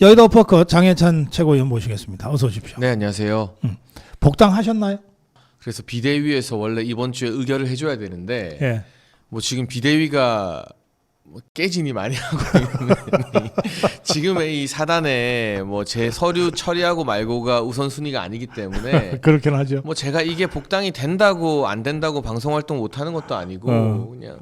여의도 어퍼컷 장해찬 최고위원 모시겠습니다. 어서 오십시오. 네, 안녕하세요. 복당하셨나요? 그래서 비대위에서 원래 이번 주에 의결을 해줘야 되는데 예. 뭐 지금 비대위가 뭐 깨지니 많이 하고 있는 지금의 이 사단에 뭐 제 서류 처리하고 말고가 우선순위가 아니기 때문에 그렇긴 하죠. 뭐 제가 이게 복당이 된다고 안 된다고 방송 활동 못 하는 것도 아니고 그냥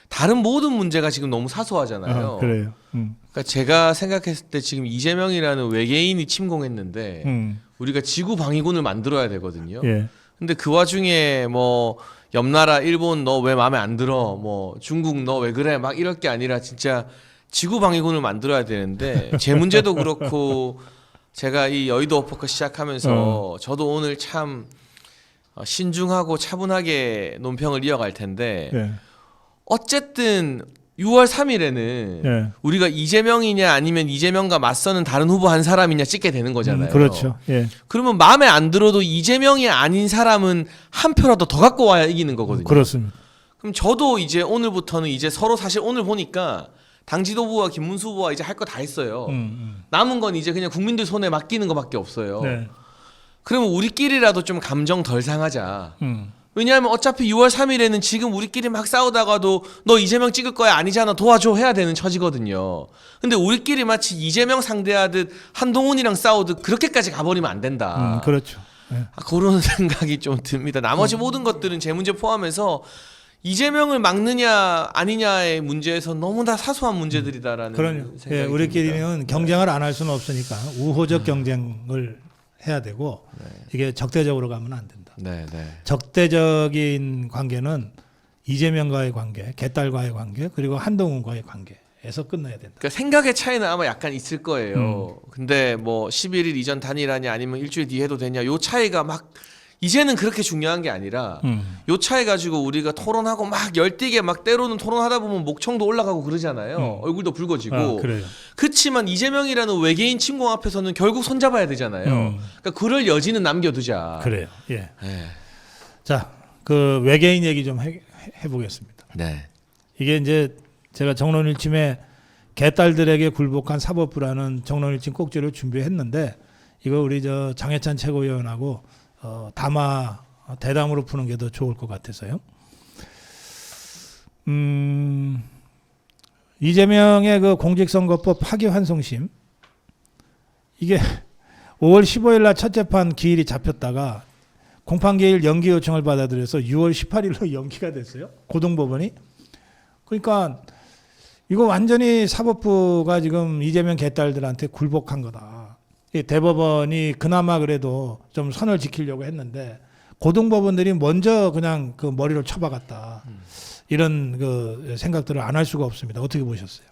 다른 모든 문제가 지금 너무 사소하잖아요. 그래요. 그러니까 제가 생각했을 때 지금 이재명이라는 외계인이 침공했는데 우리가 지구 방위군을 만들어야 되거든요. 예. 근데 그 와중에 뭐 옆나라 일본 너 왜 마음에 안 들어? 뭐 중국 너 왜 그래? 막 이럴 게 아니라 진짜 지구 방위군을 만들어야 되는데 제 문제도 그렇고 제가 이 여의도 어퍼컷 시작하면서 저도 오늘 참 신중하고 차분하게 논평을 이어갈 텐데 예. 어쨌든 6월 3일에는 예. 우리가 이재명이냐 아니면 이재명과 맞서는 다른 후보 한 사람이냐 찍게 되는 거잖아요. 그렇죠. 예. 그러면 마음에 안 들어도 이재명이 아닌 사람은 한 표라도 더 갖고 와야 이기는 거거든요. 그렇습니다. 그럼 저도 이제 오늘부터는 이제 서로 사실 오늘 보니까 당 지도부와 김문수 후보가 이제 할 거 다 했어요. 남은 건 이제 그냥 국민들 손에 맡기는 거밖에 없어요. 네. 그러면 우리끼리라도 좀 감정 덜 상하자. 왜냐하면 어차피 6월 3일에는 지금 우리끼리 막 싸우다가도 너 이재명 찍을 거야 아니잖아 도와줘 해야 되는 처지거든요. 근데 우리끼리 마치 이재명 상대하듯 한동훈이랑 싸우듯 그렇게까지 가버리면 안 된다. 그렇죠. 예. 그런 생각이 좀 듭니다. 나머지 모든 것들은 제 문제 포함해서 이재명을 막느냐 아니냐의 문제에서 너무나 사소한 문제들이다라는 그럼요. 생각이 예, 우리끼리는 듭니다. 경쟁을 안 할 수는 없으니까 우호적 경쟁을 해야 되고 이게 적대적으로 가면 안 된다. 네, 네. 적대적인 관계는 이재명과의 관계, 개딸과의 관계, 그리고 한동훈과의 관계에서 끝나야 된다. 그러니까 생각의 차이는 아마 약간 있을 거예요. 근데 뭐 11일 이전 단일하냐 아니면 일주일 뒤에 해도 되냐 요 차이가 막 이제는 그렇게 중요한 게 아니라 요 차이 가지고 우리가 토론하고 막 열띠게 막 때로는 토론하다 보면 목청도 올라가고 그러잖아요. 얼굴도 붉어지고. 그래요. 그렇지만 이재명이라는 외계인 침공 앞에서는 결국 손잡아야 되잖아요. 그러니까 그럴 여지는 남겨두자. 그래요. 예. 네. 자, 그 외계인 얘기 좀 해보겠습니다. 네. 이게 이제 제가 정론일침에 개딸들에게 굴복한 사법부라는 정론일침 꼭지를 준비했는데 이거 우리 저 장해찬 최고위원하고 대담으로 푸는 게 더 좋을 것 같아서요. 이재명의 그 공직선거법 파기환송심 이게 5월 15일 날 첫 재판 기일이 잡혔다가 공판기일 연기 요청을 받아들여서 6월 18일로 연기가 됐어요. 고등법원이. 그러니까 이거 완전히 사법부가 지금 이재명 개딸들한테 굴복한 거다. 대법원이 그나마 그래도 좀 선을 지키려고 했는데 고등법원들이 먼저 그냥 그 머리를 쳐박았다. 이런 그 생각들을 안 할 수가 없습니다. 어떻게 보셨어요?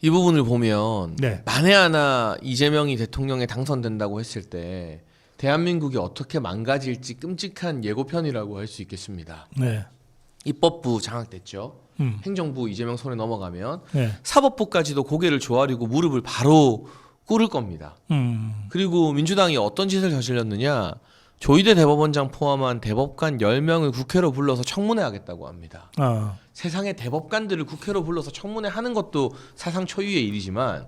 이 부분을 보면 네. 만에 하나 이재명이 대통령에 당선된다고 했을 때 대한민국이 어떻게 망가질지 끔찍한 예고편이라고 할 수 있겠습니다. 네. 입법부 장악됐죠. 행정부 이재명 손에 넘어가면 네. 사법부까지도 고개를 조아리고 무릎을 바로 꿇을 겁니다. 그리고 민주당이 어떤 짓을 저질렀느냐. 조희대 대법원장 포함한 대법관 10명을 국회로 불러서 청문회 하겠다고 합니다. 세상의 대법관들을 국회로 불러서 청문회 하는 것도 사상 초유의 일이지만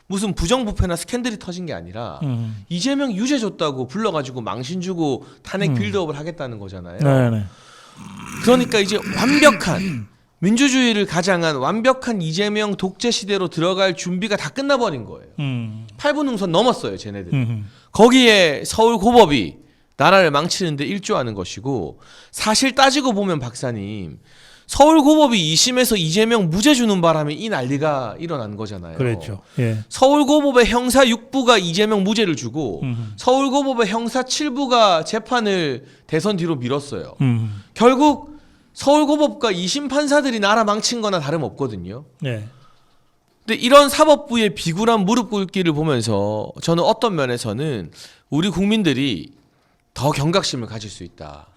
무슨 부정부패나 스캔들이 터진 게 아니라 이재명 유죄 줬다고 불러가지고 망신 주고 탄핵 빌드업을 하겠다는 거잖아요. 네네. 그러니까 이제 완벽한 민주주의를 가장한 완벽한 이재명 독재 시대로 들어갈 준비가 다 끝나버린 거예요. 8분 능선 넘었어요, 쟤네들. 거기에 서울 고법이 나라를 망치는데 일조하는 것이고 사실 따지고 보면 박사님 서울 고법이 2심에서 이재명 무죄 주는 바람에 이 난리가 일어난 거잖아요. 그렇죠. 예. 서울 고법의 형사 6부가 이재명 무죄를 주고 서울 고법의 형사 7부가 재판을 대선 뒤로 밀었어요. 결국 서울고법과 2심 판사들이 나라 망친 거나 다름없거든요. 네. 근데 이런 사법부의 비굴한 무릎 꿇기를 보면서 저는 어떤 면에서는 우리 국민들이 더 경각심을 가질 수 있다.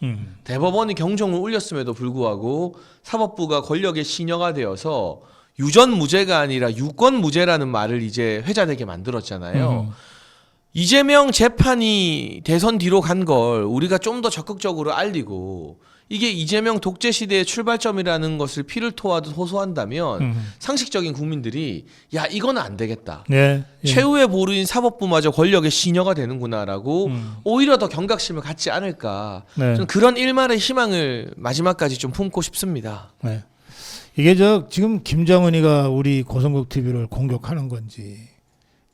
대법원이 경종을 울렸음에도 불구하고 사법부가 권력의 신여가 되어서 유전무죄가 아니라 유권무죄라는 말을 이제 회자되게 만들었잖아요. 이재명 재판이 대선 뒤로 간 걸 우리가 좀 더 적극적으로 알리고 이게 이재명 독재 시대의 출발점이라는 것을 피를 토하듯 호소한다면 상식적인 국민들이 야 이거는 안 되겠다. 예, 예. 최후의 보루인 사법부마저 권력의 시녀가 되는구나라고 오히려 더 경각심을 갖지 않을까. 네. 저는 그런 일말의 희망을 마지막까지 좀 품고 싶습니다. 네. 이게 지금 김정은이가 우리 고성국 TV를 공격하는 건지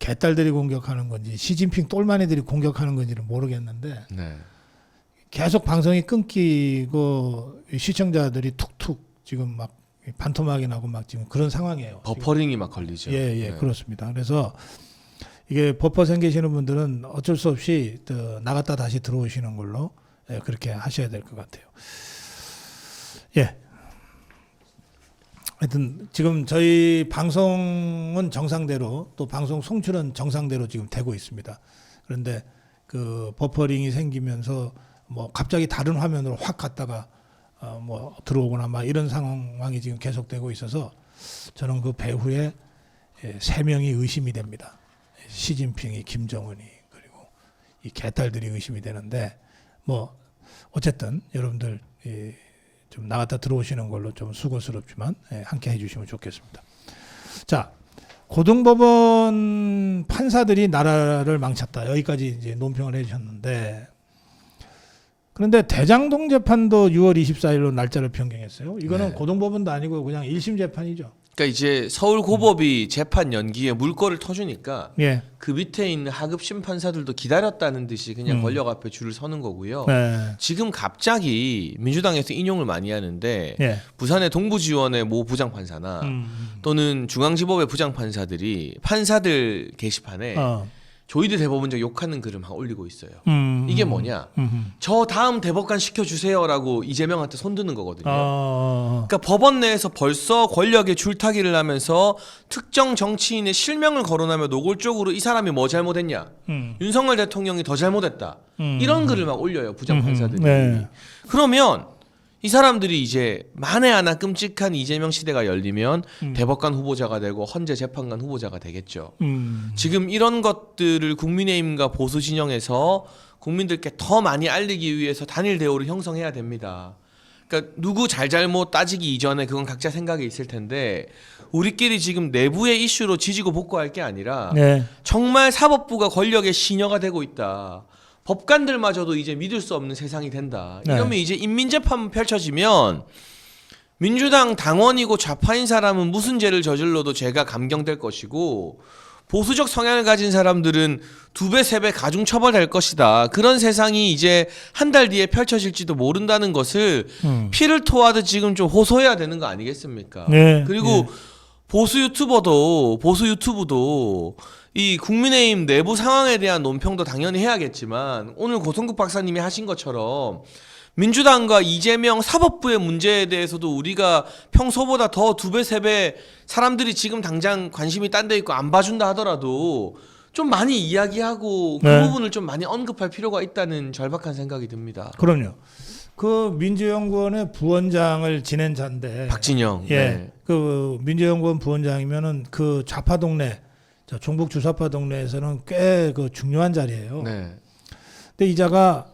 개딸들이 공격하는 건지 시진핑 똘마니들이 공격하는 건지는 모르겠는데 네. 계속 방송이 끊기고 시청자들이 툭툭 지금 막 반토막이 나고 막 지금 그런 상황이에요. 버퍼링이 막 걸리죠. 예, 예, 네. 그렇습니다. 그래서 이게 버퍼 생기시는 분들은 어쩔 수 없이 나갔다 다시 들어오시는 걸로 그렇게 하셔야 될 것 같아요. 예. 하여튼 지금 저희 방송은 정상대로 또 방송 송출은 정상대로 지금 되고 있습니다. 그런데 그 버퍼링이 생기면서 뭐 갑자기 다른 화면으로 확 갔다가 뭐 들어오거나 막 이런 상황이 지금 계속되고 있어서 저는 그 배후에 3명이 의심이 됩니다. 시진핑이, 김정은이 그리고 이 개딸들이 의심이 되는데 뭐 어쨌든 여러분들 좀 나갔다 들어오시는 걸로 좀 수고스럽지만 함께 해주시면 좋겠습니다. 자, 고등법원 판사들이 나라를 망쳤다. 여기까지 이제 논평을 해주셨는데 그런데 대장동 재판도 6월 24일로 날짜를 변경했어요. 이거는 네. 고등법원도 아니고 그냥 1심 재판이죠. 그러니까 이제 서울고법이 재판 연기에 물꼬를 터주니까 예. 그 밑에 있는 하급 심판사들도 기다렸다는 듯이 그냥 권력 앞에 줄을 서는 거고요. 네. 지금 갑자기 민주당에서 인용을 많이 하는데 예. 부산의 동부지원의 모 부장판사나 또는 중앙지법의 부장판사들이 판사들 게시판에 조희대 대법원장 욕하는 글을 막 올리고 있어요. 이게 뭐냐? 저 다음 대법관 시켜주세요라고 이재명한테 손드는 거거든요. 그러니까 법원 내에서 벌써 권력의 줄타기를 하면서 특정 정치인의 실명을 거론하며 노골적으로 이 사람이 뭐 잘못했냐? 윤석열 대통령이 더 잘못했다. 이런 글을 막 올려요. 부장판사들이. 네. 그러면 이 사람들이 이제 만에 하나 끔찍한 이재명 시대가 열리면 대법관 후보자가 되고 헌재 재판관 후보자가 되겠죠. 지금 이런 것들을 국민의힘과 보수 진영에서 국민들께 더 많이 알리기 위해서 단일 대우를 형성해야 됩니다. 그러니까 누구 잘잘못 따지기 이전에 그건 각자 생각이 있을 텐데 우리끼리 지금 내부의 이슈로 지지고 볶고할 게 아니라 네. 정말 사법부가 권력의 시녀가 되고 있다. 법관들마저도 이제 믿을 수 없는 세상이 된다. 이러면 네. 이제 인민재판 펼쳐지면 민주당 당원이고 좌파인 사람은 무슨 죄를 저질러도 죄가 감경될 것이고 보수적 성향을 가진 사람들은 2배, 3배 가중 처벌될 것이다. 그런 세상이 이제 한 달 뒤에 펼쳐질지도 모른다는 것을 피를 토하듯 지금 좀 호소해야 되는 거 아니겠습니까? 네. 그리고 네. 보수 유튜브도 이 국민의힘 내부 상황에 대한 논평도 당연히 해야겠지만 오늘 고성국 박사님이 하신 것처럼 민주당과 이재명 사법부의 문제에 대해서도 우리가 평소보다 더 2배, 3배 사람들이 지금 당장 관심이 딴 데 있고 안 봐준다 하더라도 좀 많이 이야기하고 그 네. 부분을 좀 많이 언급할 필요가 있다는 절박한 생각이 듭니다. 그럼요. 그 민주연구원의 부원장을 지낸 자인데 박진영. 예. 네. 그 민주연구원 부원장이면은 그 좌파 동네 저 종북 주사파 동네에서는 꽤 그 중요한 자리예요. 네. 근데 이자가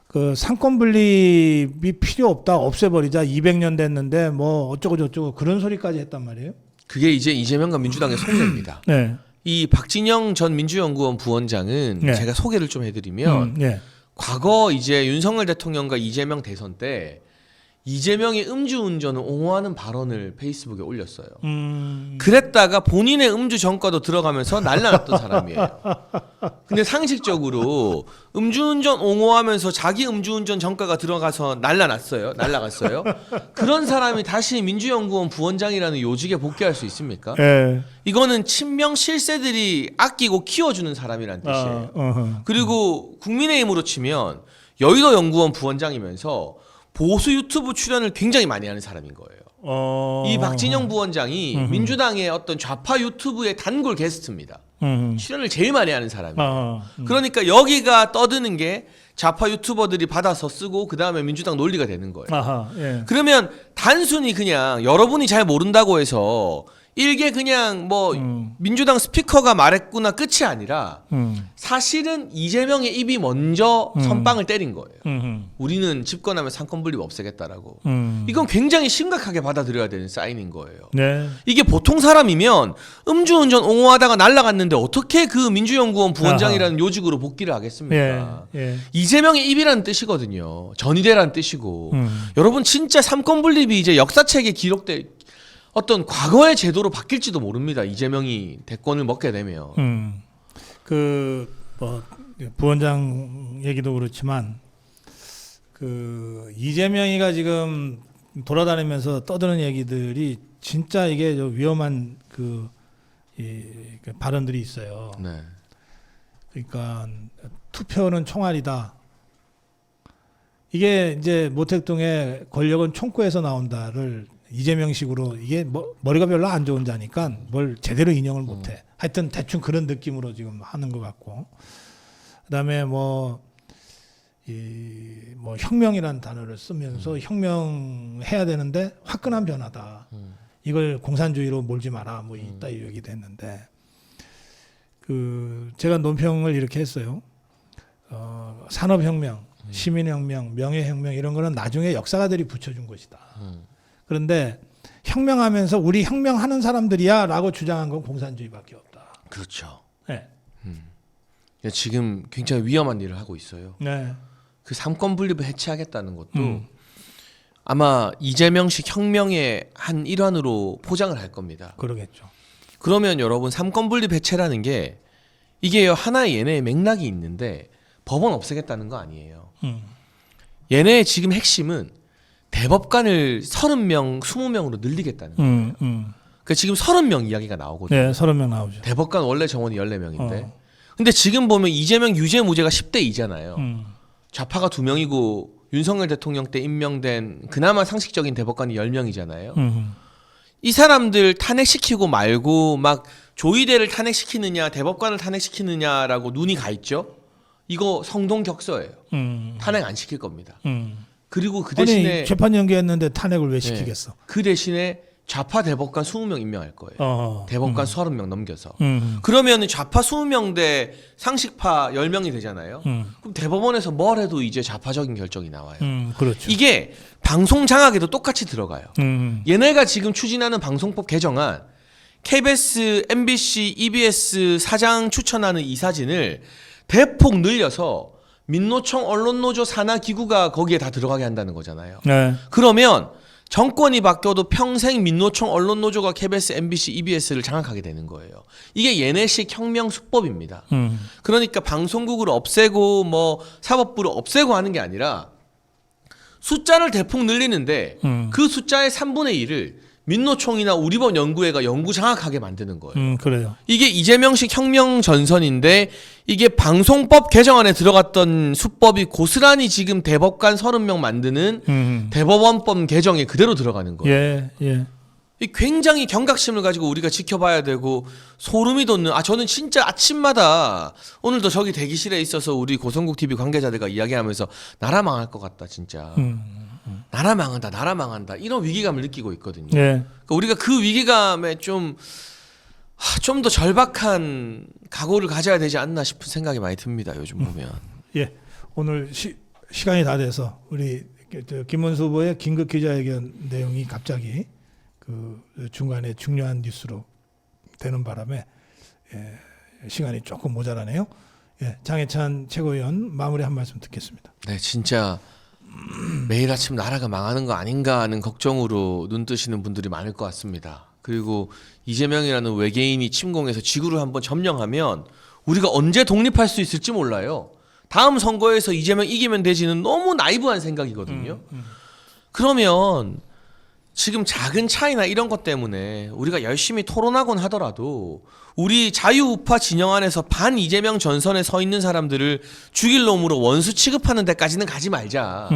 그 상권 분립이 필요 없다 없애버리자 200년 됐는데 뭐 어쩌고 저쩌고 그런 소리까지 했단 말이에요. 그게 이제 이재명과 민주당의 속내입니다. 네. 이 박진영 전 민주연구원 부원장은 네. 제가 소개를 좀 해드리면 네. 과거 이제 윤석열 대통령과 이재명 대선 때 이재명의 음주운전을 옹호하는 발언을 페이스북에 올렸어요. 그랬다가 본인의 음주 전과도 들어가면서 날라났던 사람이에요. 근데 상식적으로 음주운전 옹호하면서 자기 음주운전 전과가 들어가서 날라갔어요. 그런 사람이 다시 민주연구원 부원장이라는 요직에 복귀할 수 있습니까? 네. 이거는 친명 실세들이 아끼고 키워주는 사람이란 뜻이에요. 그리고 국민의힘으로 치면 여의도 연구원 부원장이면서 보수 유튜브 출연을 굉장히 많이 하는 사람인 거예요. 이 박진영 부원장이 민주당의 어떤 좌파 유튜브의 단골 게스트입니다. 출연을 제일 많이 하는 사람이에요. 그러니까 여기가 떠드는 게 좌파 유튜버들이 받아서 쓰고 그 다음에 민주당 논리가 되는 거예요. 아하, 예. 그러면 단순히 그냥 여러분이 잘 모른다고 해서 일개 그냥 뭐 민주당 스피커가 말했구나 끝이 아니라 사실은 이재명의 입이 먼저 선빵을 때린 거예요. 우리는 집권하면 상권분립 없애겠다라고. 이건 굉장히 심각하게 받아들여야 되는 사인인 거예요. 네. 이게 보통 사람이면 음주운전 옹호하다가 날아갔는데 어떻게 그 민주연구원 부원장이라는 요직으로 복귀를 하겠습니까? 예. 이재명의 입이라는 뜻이거든요. 전이대라는 뜻이고. 여러분 진짜 삼권분립이 이제 역사책에 기록돼 어떤 과거의 제도로 바뀔지도 모릅니다. 이재명이 대권을 먹게 되면. 그 뭐 부원장 얘기도 그렇지만 그 이재명이가 지금 돌아다니면서 떠드는 얘기들이 진짜 이게 좀 위험한 그 발언들이 있어요. 네. 그러니까 투표는 총알이다. 이게 이제 모택동의 권력은 총구에서 나온다를 이재명식으로 이게 뭐 머리가 별로 안 좋은 자니까 뭘 제대로 인용을 못해. 하여튼 대충 그런 느낌으로 지금 하는 것 같고. 그다음에 뭐 혁명이라는 단어를 쓰면서 혁명해야 되는데 화끈한 변화다. 이걸 공산주의로 몰지 마라. 뭐 이따 얘기도 했는데 그 제가 논평을 이렇게 했어요. 산업혁명, 시민혁명, 명예혁명 이런 거는 나중에 역사가들이 붙여준 것이다. 그런데 혁명하면서 우리 혁명하는 사람들이야라고 주장한 건 공산주의밖에 없다. 그렇죠. 네. 지금 굉장히 위험한 일을 하고 있어요. 네. 그 삼권 분립을 해체하겠다는 것도 아마 이재명식 혁명의 한 일환으로 포장을 할 겁니다. 그러겠죠. 그러면 여러분 삼권 분립 해체라는 게 이게 하나의 얘네의 맥락이 있는데 법원 없애겠다는 거 아니에요. 얘네의 지금 핵심은 대법관을 30명, 20명으로 늘리겠다는 거예요. 그러니까 지금 30명 이야기가 나오거든요. 네, 30명 나오죠. 대법관 원래 정원이 14명인데. 근데 지금 보면 이재명 유죄 무죄가 10대 2잖아요. 좌파가 2명이고 윤석열 대통령 때 임명된 그나마 상식적인 대법관이 10명이잖아요. 이 사람들 탄핵시키고 말고 막 조이대를 탄핵시키느냐 대법관을 탄핵시키느냐라고 눈이 가 있죠. 이거 성동격서예요. 탄핵 안 시킬 겁니다. 그리고 그 대신에 아니, 재판 연기했는데 탄핵을 왜 시키겠어? 그 대신에 좌파 대법관 20명 임명할 거예요. 대법관 30명 넘겨서. 그러면 좌파 20명 대 상식파 10명이 되잖아요. 그럼 대법원에서 뭘 해도 이제 좌파적인 결정이 나와요. 그렇죠. 이게 방송 장악에도 똑같이 들어가요. 얘네가 지금 추진하는 방송법 개정안 KBS, MBC, EBS 사장 추천하는 이 사진을 대폭 늘려서 민노총 언론노조 산하기구가 거기에 다 들어가게 한다는 거잖아요. 네. 그러면 정권이 바뀌어도 평생 민노총 언론노조가 KBS, MBC, EBS를 장악하게 되는 거예요. 이게 얘네식 혁명 수법입니다. 그러니까 방송국을 없애고 뭐 사법부를 없애고 하는 게 아니라 숫자를 대폭 늘리는데 그 숫자의 3분의 1을 민노총이나 우리법 연구회가 연구 장악하게 만드는 거예요. 그래요. 이게 이재명식 혁명 전선인데 이게 방송법 개정안에 들어갔던 수법이 고스란히 지금 대법관 30명 만드는 대법원법 개정에 그대로 들어가는 거예요. 예, 예. 이 굉장히 경각심을 가지고 우리가 지켜봐야 되고 소름이 돋는 저는 진짜 아침마다 오늘도 저기 대기실에 있어서 우리 고성국 TV 관계자들과 이야기하면서 나라 망할 것 같다 진짜. 나라 망한다 이런 위기감을 느끼고 있거든요. 예. 그러니까 우리가 그 위기감에 좀 더 절박한 각오를 가져야 되지 않나 싶은 생각이 많이 듭니다. 요즘 보면. 예. 오늘 시간이 다 돼서 우리 김문수 후보의 긴급 기자회견 내용이 갑자기 그 중간에 중요한 뉴스로 되는 바람에 시간이 조금 모자라네요. 예. 장해찬 최고위원 마무리 한 말씀 듣겠습니다. 네, 진짜 매일 아침 나라가 망하는 거 아닌가 하는 걱정으로 눈 뜨시는 분들이 많을 것 같습니다. 그리고 이재명이라는 외계인이 침공해서 지구를 한번 점령하면 우리가 언제 독립할 수 있을지 몰라요. 다음 선거에서 이재명 이기면 되지는 너무 나이브한 생각이거든요. 그러면 지금 작은 차이나 이런 것 때문에 우리가 열심히 토론하곤 하더라도 우리 자유우파 진영 안에서 반 이재명 전선에 서 있는 사람들을 죽일 놈으로 원수 취급하는 데까지는 가지 말자.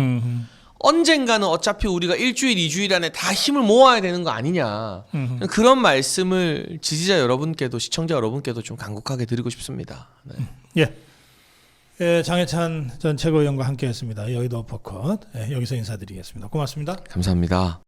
언젠가는 어차피 우리가 일주일, 2주일 안에 다 힘을 모아야 되는 거 아니냐. 그런 말씀을 지지자 여러분께도 시청자 여러분께도 좀 간곡하게 드리고 싶습니다. 네. 예. 예, 장해찬 전 최고위원과 함께했습니다. 여의도 어퍼컷. 예, 여기서 인사드리겠습니다. 고맙습니다. 감사합니다.